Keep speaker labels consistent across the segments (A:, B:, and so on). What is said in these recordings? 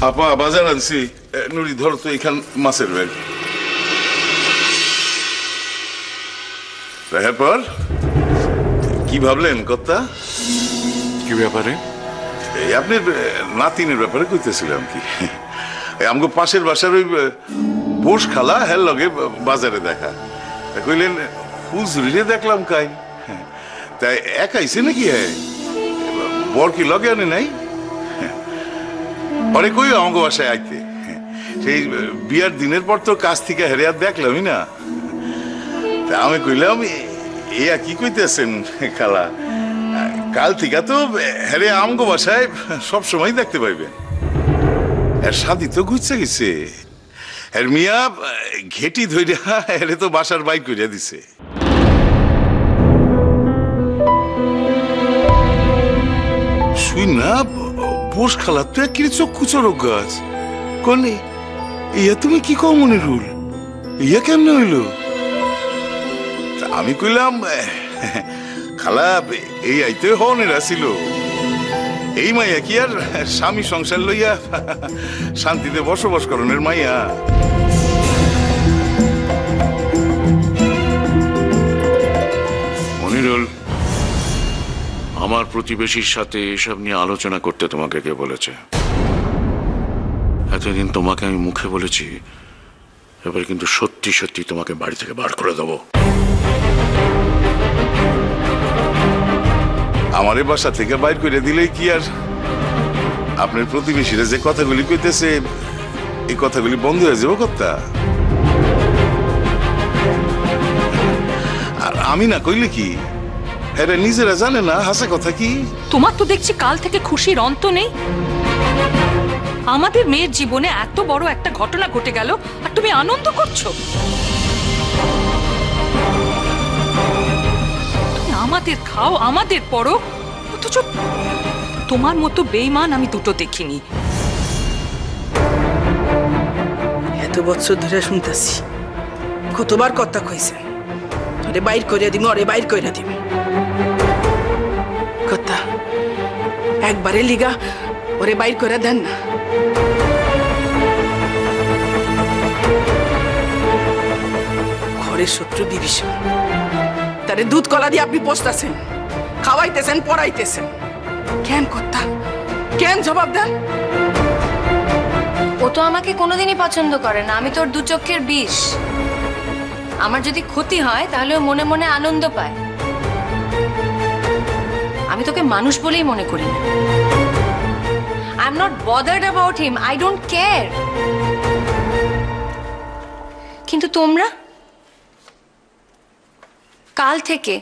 A: আপা বাজার আনছি। নুরি ধরো তো এখান মাছের ব্যাগ। এরপর কি ভাবলেন কর্তা?
B: কি ব্যাপারে?
A: এই আপনার নাতিনের ব্যাপারে কইতেছিলাম কি। আমগো পাশের বাসার ওই বোস খালা হের লগে বাজারে দেখা কইলেন হুজুরিরে দেখলাম কাই। তাই একাইছে নাকি? বর কি লগে আনে নাই? পরে কই আমগো বাসায় আইতে। সেই বিয়ার দিনের পর তো কাছ থেকে হেরে আর দেখলামই না। তা আমি কইলাম এ কি কইতেছেন খালা, কাল থেকে তো হেরে আমগো বাসায় সবসময় দেখতে পাইবেন। এর শাদি তো ঘুরছে গেছে। এর মিয়া ঘেটি ধইরা হেরে তো বাসার বাইক করিয়া দিছে। শুই না বোস খালা তো এক চক্ষু চড়ক গাছ কনে। ইয়া তুমি কি কও মনিরুল? ইয়া কেমনে হইল? আমি কইলাম খালা এই আইতে হনের আসিল। এই মাইয়া কি আর স্বামী সংসার লইয়া শান্তিতে বসবাস করণের মাইয়া?
B: মনিরুল, আমার প্রতিবেশীর সাথে এসব নিয়ে আলোচনা করতে তোমাকে কে বলেছে? এতদিন তোমাকে আমি মুখে বলেছি, এবার কিন্তু সত্যি সত্যি তোমাকে বাড়ি থেকে বার করে দেবো।
A: আমারে বাসা থেকে বাইর করে দিলে কি আর আপনার প্রতিবেশীরা যে কথাগুলি কইতেছে এই কথাগুলি বন্ধ হয়ে যাবো কর্তা? আর আমি না কইলে কি এরা নিজেরা জানে না হাসা কথা কি?
C: তোমার তো দেখছি কাল থেকে খুশির অন্ত নেই। আমাদের মেয়ের জীবনে এত বড় একটা ঘটনা ঘটে গেল আর তুমি আনন্দ করছো। তুমি আমাদের খাও, আমাদের পড়ো, অথচ তোমার মতো বেঈমান আমি দুটো দেখিনি।
D: এত বছর ধরে শুনতেছি, কতবার কথা কইছেন ওরে বাইর করিয়া দিম, ওরে বাইর করিয়া দিম। কথা একবারে লিগা ওরে বাইর করে দেন না। ঘরের শত্রু বিভীষণ, তারে দুধ কলা দিয়ে আপনি পোষতাছেন, খাওয়াইতেছেন, পড়াইতেছেন। কেন কথা, কেন জবাব দেন?
E: ও তো আমাকে কোনোদিনই পছন্দ করে না। আমি তোর দু চোখের বিষ। আমার যদি ক্ষতি হয় তাহলে ও মনে মনে আনন্দ পায়। আমি তোকে মানুষ বলেই মনে করি না। I am not bothered about him, I don't care. কিন্তু তোমরা কাল থেকে,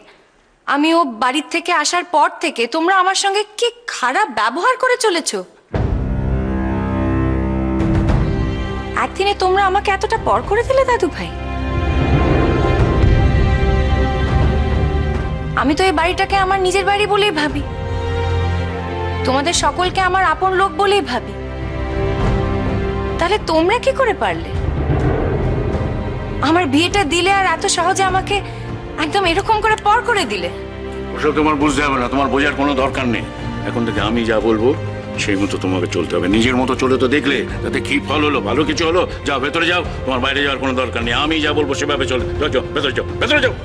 E: আমি ও বাড়ির থেকে আসার পর থেকে তোমরা আমার সঙ্গে কি খারাপ ব্যবহার করে চলেছো। একদিনে তোমরা আমাকে এতটা পর করে দিলে দাদু ভাই। আমি তো এই বাড়িটাকে আমার নিজের বাড়ি বলেই ভাবি, তোমাদের সকলকে আমার আপন লোক বলেই ভাবি। তাহলে তোমরা কি করে পারলে আমার বিয়েটা দিলে আর এত সহজে আমাকে একদম এরকম করে পর করে দিলে?
B: ওসব তোমার বুঝতে হবে না, তোমার বোঝার কোনো দরকার নেই। এখন থেকে আমি যা বলবো সেই মতো তোমাকে চলতে হবে। নিজের মতো চলে তো দেখলে তাতে কি ফল হলো, ভালো কিছু হলো? যাও ভেতরে যাও, তোমার বাইরে যাওয়ার কোনো দরকার নেই। আমি যা বলবো সেভাবে চলে যাও, ভেতরে যাও, ভেতরে যাও।